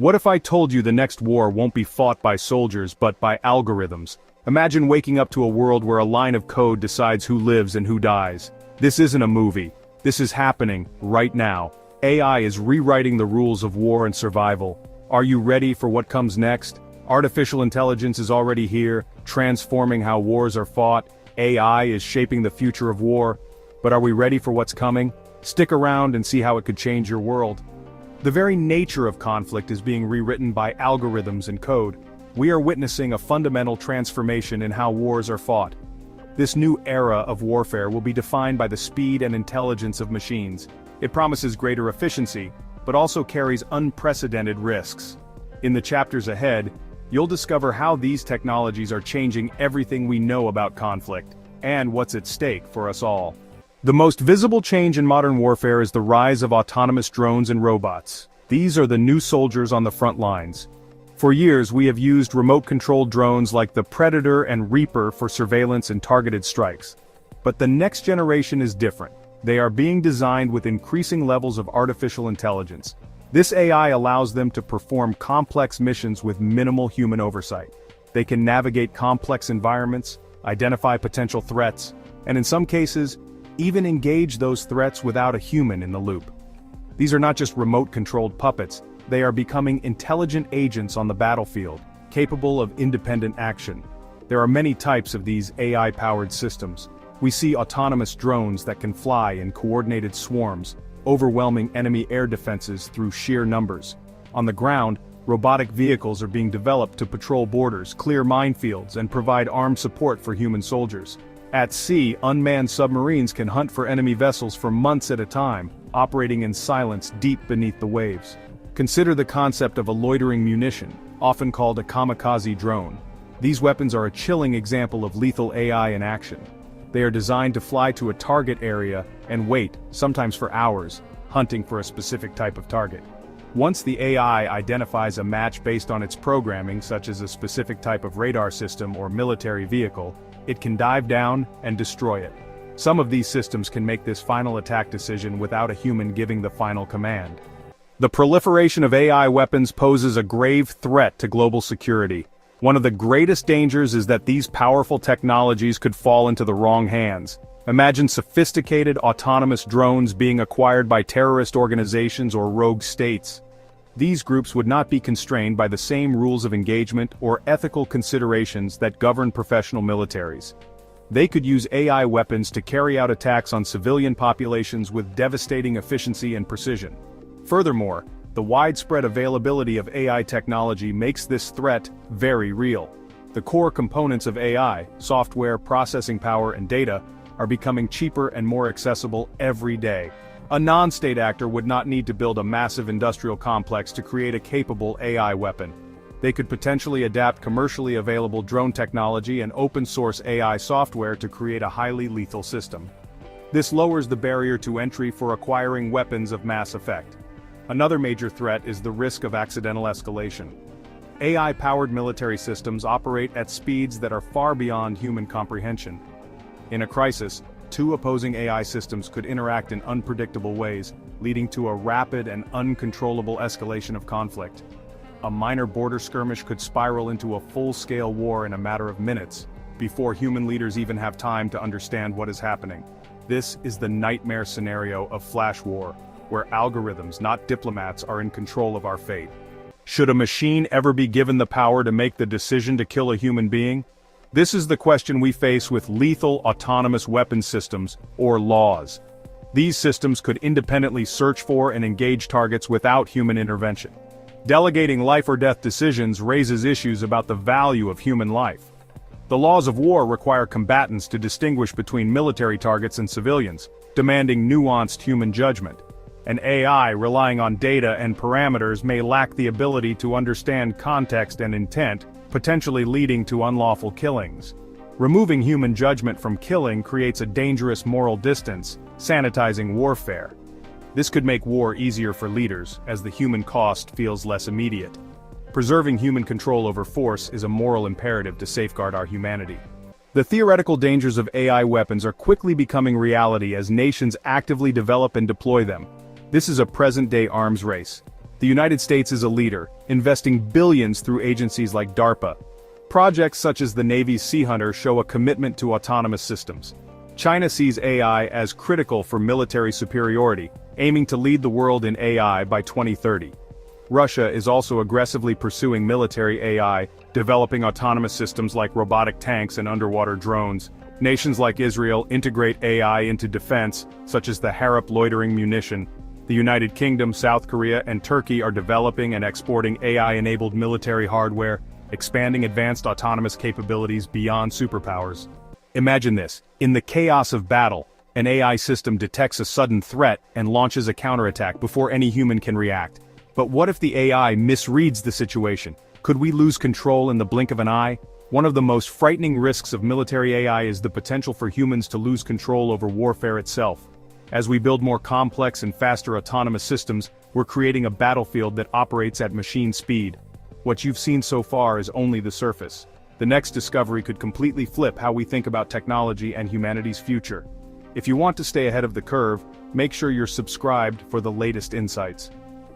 What if I told you the next war won't be fought by soldiers but by algorithms? Imagine waking up to a world where a line of code decides who lives and who dies. This isn't a movie. This is happening, right now. AI is rewriting the rules of war and survival. Are you ready for what comes next? Artificial intelligence is already here, transforming how wars are fought. AI is shaping the future of war. But are we ready for what's coming? Stick around and see how it could change your world. The very nature of conflict is being rewritten by algorithms and code. We are witnessing a fundamental transformation in how wars are fought. This new era of warfare will be defined by the speed and intelligence of machines. It promises greater efficiency, but also carries unprecedented risks. In the chapters ahead, you'll discover how these technologies are changing everything we know about conflict, and what's at stake for us all. The most visible change in modern warfare is the rise of autonomous drones and robots. These are the new soldiers on the front lines. For years we have used remote-controlled drones like the Predator and Reaper for surveillance and targeted strikes. But the next generation is different. They are being designed with increasing levels of artificial intelligence. This AI allows them to perform complex missions with minimal human oversight. They can navigate complex environments, identify potential threats, and in some cases, even engage those threats without a human in the loop. These are not just remote-controlled puppets, they are becoming intelligent agents on the battlefield, capable of independent action. There are many types of these AI-powered systems. We see autonomous drones that can fly in coordinated swarms, overwhelming enemy air defenses through sheer numbers. On the ground, robotic vehicles are being developed to patrol borders, clear minefields, and provide armed support for human soldiers. At sea, unmanned submarines can hunt for enemy vessels for months at a time, operating in silence deep beneath the waves. Consider the concept of a loitering munition, often called a kamikaze drone. These weapons are a chilling example of lethal AI in action. They are designed to fly to a target area and wait, sometimes for hours, hunting for a specific type of target. Once the AI identifies a match based on its programming, such as a specific type of radar system or military vehicle, it can dive down and destroy it. Some of these systems can make this final attack decision without a human giving the final command. The proliferation of AI weapons poses a grave threat to global security. One of the greatest dangers is that these powerful technologies could fall into the wrong hands. Imagine sophisticated autonomous drones being acquired by terrorist organizations or rogue states. These groups would not be constrained by the same rules of engagement or ethical considerations that govern professional militaries. They could use AI weapons to carry out attacks on civilian populations with devastating efficiency and precision. Furthermore, the widespread availability of AI technology makes this threat very real. The core components of AI, software, processing power, and data, are becoming cheaper and more accessible every day. A non-state actor would not need to build a massive industrial complex to create a capable AI weapon. They could potentially adapt commercially available drone technology and open-source AI software to create a highly lethal system. This lowers the barrier to entry for acquiring weapons of mass effect. Another major threat is the risk of accidental escalation. AI-powered military systems operate at speeds that are far beyond human comprehension. In a crisis, two opposing AI systems could interact in unpredictable ways, leading to a rapid and uncontrollable escalation of conflict. A minor border skirmish could spiral into a full-scale war in a matter of minutes, before human leaders even have time to understand what is happening. This is the nightmare scenario of flash war, where algorithms, not diplomats, are in control of our fate. Should a machine ever be given the power to make the decision to kill a human being? This is the question we face with lethal autonomous weapons systems, or laws. These systems could independently search for and engage targets without human intervention. Delegating life or death decisions raises issues about the value of human life. The laws of war require combatants to distinguish between military targets and civilians, demanding nuanced human judgment. An AI relying on data and parameters may lack the ability to understand context and intent, potentially leading to unlawful killings. Removing human judgment from killing creates a dangerous moral distance, sanitizing warfare. This could make war easier for leaders, as the human cost feels less immediate. Preserving human control over force is a moral imperative to safeguard our humanity. The theoretical dangers of AI weapons are quickly becoming reality as nations actively develop and deploy them. This is a present-day arms race. The United States is a leader, investing billions through agencies like DARPA. Projects such as the Navy's Sea Hunter show a commitment to autonomous systems. China sees AI as critical for military superiority, aiming to lead the world in AI by 2030. Russia is also aggressively pursuing military AI, developing autonomous systems like robotic tanks and underwater drones. Nations like Israel integrate AI into defense, such as the Harop loitering munition. The United Kingdom, South Korea, and Turkey are developing and exporting AI-enabled military hardware, expanding advanced autonomous capabilities beyond superpowers. Imagine this: in the chaos of battle, an AI system detects a sudden threat and launches a counterattack before any human can react. But what if the AI misreads the situation? Could we lose control in the blink of an eye? One of the most frightening risks of military AI is the potential for humans to lose control over warfare itself. As we build more complex and faster autonomous systems, we're creating a battlefield that operates at machine speed. What you've seen so far is only the surface. The next discovery could completely flip how we think about technology and humanity's future. If you want to stay ahead of the curve, make sure you're subscribed for the latest insights.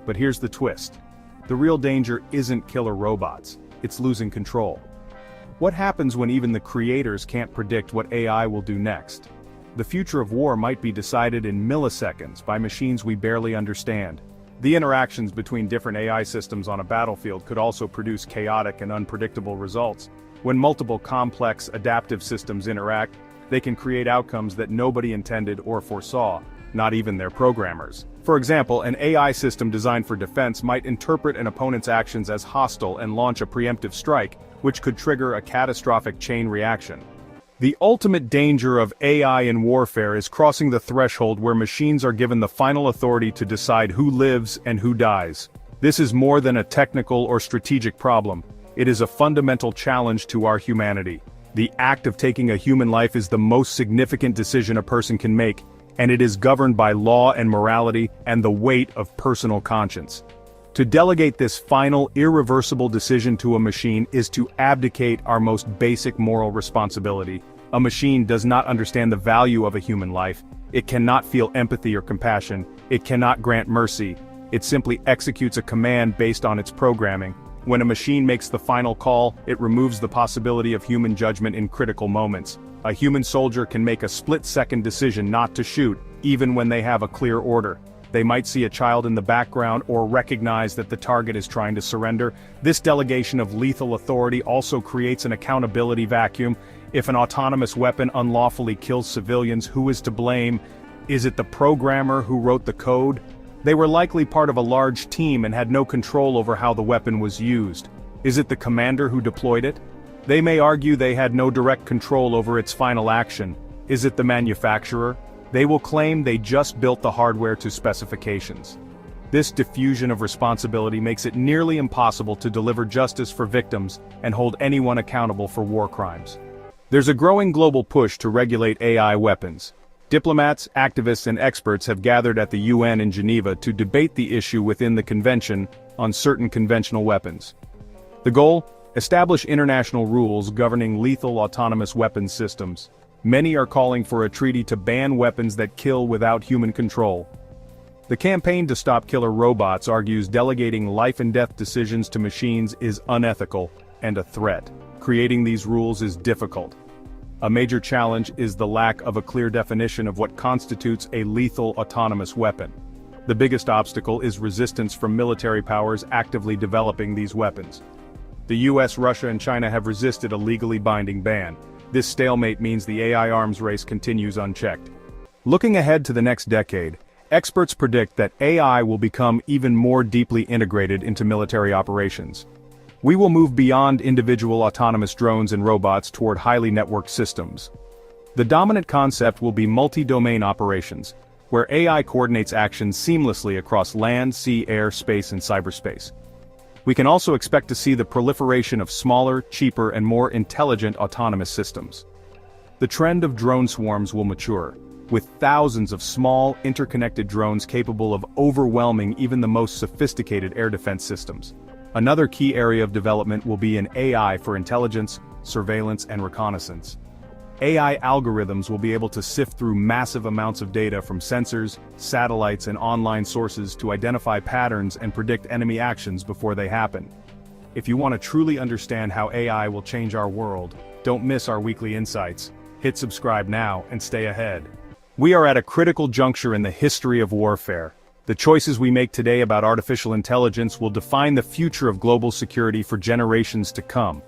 But here's the twist. The real danger isn't killer robots, it's losing control. What happens when even the creators can't predict what AI will do next? The future of war might be decided in milliseconds by machines we barely understand. The interactions between different AI systems on a battlefield could also produce chaotic and unpredictable results. When multiple complex, adaptive systems interact, they can create outcomes that nobody intended or foresaw, not even their programmers. For example, an AI system designed for defense might interpret an opponent's actions as hostile and launch a preemptive strike, which could trigger a catastrophic chain reaction. The ultimate danger of AI in warfare is crossing the threshold where machines are given the final authority to decide who lives and who dies. This is more than a technical or strategic problem. It is a fundamental challenge to our humanity. The act of taking a human life is the most significant decision a person can make, and it is governed by law and morality and the weight of personal conscience. To delegate this final, irreversible decision to a machine is to abdicate our most basic moral responsibility. A machine does not understand the value of a human life. It cannot feel empathy or compassion. It cannot grant mercy. It simply executes a command based on its programming. When a machine makes the final call, it removes the possibility of human judgment in critical moments. A human soldier can make a split-second decision not to shoot, even when they have a clear order. They might see a child in the background or recognize that the target is trying to surrender. This delegation of lethal authority also creates an accountability vacuum. If an autonomous weapon unlawfully kills civilians, who is to blame? Is it the programmer who wrote the code? They were likely part of a large team and had no control over how the weapon was used. Is it the commander who deployed it? They may argue they had no direct control over its final action. Is it the manufacturer? They will claim they just built the hardware to specifications. This diffusion of responsibility makes it nearly impossible to deliver justice for victims and hold anyone accountable for war crimes. There's a growing global push to regulate AI weapons. Diplomats, activists, and experts have gathered at the UN in Geneva to debate the issue within the Convention on Certain Conventional Weapons. The goal? Establish international rules governing lethal autonomous weapons systems. Many are calling for a treaty to ban weapons that kill without human control. The Campaign to Stop Killer Robots argues delegating life-and-death decisions to machines is unethical and a threat. Creating these rules is difficult. A major challenge is the lack of a clear definition of what constitutes a lethal autonomous weapon. The biggest obstacle is resistance from military powers actively developing these weapons. The US, Russia, and China have resisted a legally binding ban. This stalemate means the AI arms race continues unchecked. Looking ahead to the next decade, experts predict that AI will become even more deeply integrated into military operations. We will move beyond individual autonomous drones and robots toward highly networked systems. The dominant concept will be multi-domain operations, where AI coordinates actions seamlessly across land, sea, air, space, and cyberspace. We can also expect to see the proliferation of smaller, cheaper, and more intelligent autonomous systems. The trend of drone swarms will mature, with thousands of small, interconnected drones capable of overwhelming even the most sophisticated air defense systems. Another key area of development will be in AI for intelligence, surveillance, and reconnaissance. AI algorithms will be able to sift through massive amounts of data from sensors, satellites, and online sources to identify patterns and predict enemy actions before they happen. If you want to truly understand how AI will change our world, don't miss our weekly insights. Hit subscribe now and stay ahead. We are at a critical juncture in the history of warfare. The choices we make today about artificial intelligence will define the future of global security for generations to come.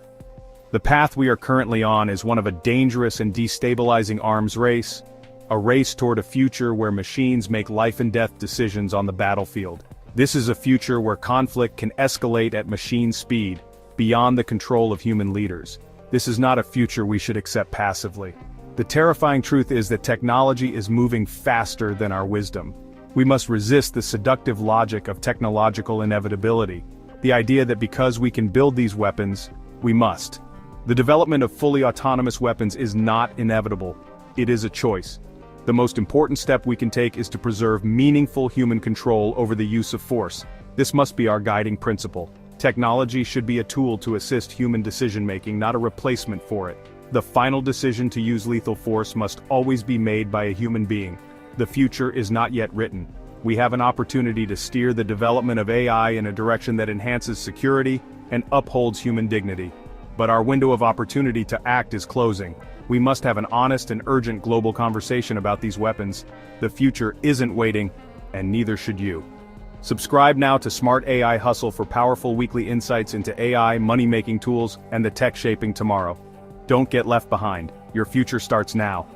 The path we are currently on is one of a dangerous and destabilizing arms race, a race toward a future where machines make life and death decisions on the battlefield. This is a future where conflict can escalate at machine speed, beyond the control of human leaders. This is not a future we should accept passively. The terrifying truth is that technology is moving faster than our wisdom. We must resist the seductive logic of technological inevitability, the idea that because we can build these weapons, we must. The development of fully autonomous weapons is not inevitable. It is a choice. The most important step we can take is to preserve meaningful human control over the use of force. This must be our guiding principle. Technology should be a tool to assist human decision-making, not a replacement for it. The final decision to use lethal force must always be made by a human being. The future is not yet written. We have an opportunity to steer the development of AI in a direction that enhances security and upholds human dignity. But our window of opportunity to act is closing. We must have an honest and urgent global conversation about these weapons. The future isn't waiting, and neither should you. Subscribe now to Smart AI Hustle for powerful weekly insights into AI, money-making tools, and the tech shaping tomorrow. Don't get left behind. Your future starts now.